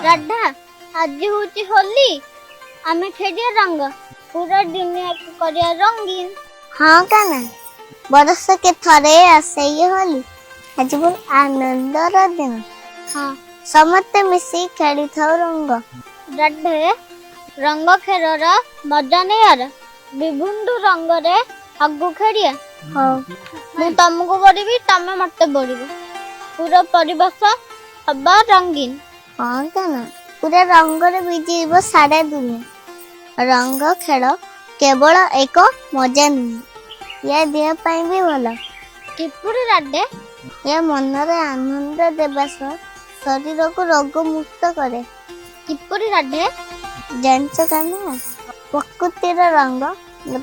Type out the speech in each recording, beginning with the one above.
राधा आज होची होली आमे खेलिया रंग पूरा दुनिया को करिया रंगीन। हाँ काना बरस के थरे आसे ये होली आज बहुत आनंदर दिन। हाँ समस्ते मिसी खेली था रंग राधे रंग खेलर मजा नहीं यार विभिन्न रंग रे आगु खेलिया। हाँ मु तुमको बोलिबी तमे मते बोलिबो पूरा परिवेश हबा रंगीन। हाँ काना पूरा रंग रे बीजीब सारे दुनिया रंग खेल केवल एक मजा नहीं यह देह पाई भी भला किपुरी राधे यह मन रे आनंद देवा सह शरीर को रोग मुक्त करे। किपुरी राधे जांच काना प्रकृतिर रंग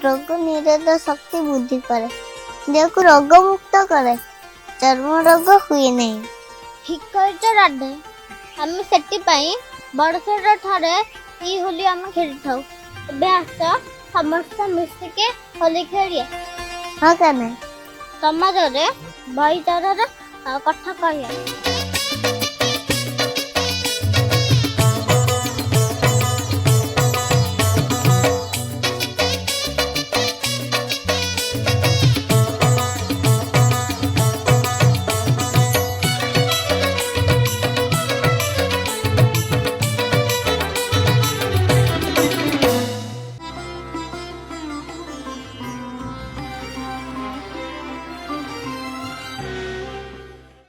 रोग निरोध शक्ति वृद्धि करे देह को रोग मुक्त करे चर्म रोग हुए नहीं। ठीक कहछ राधे आमे सेति पई बड़सर ठारे ई होली आमे खेली थाउ एबे आस समस्त मिसी के होली खेलिया। हाँ काना समाज रे भाईचारा कथा कहिया।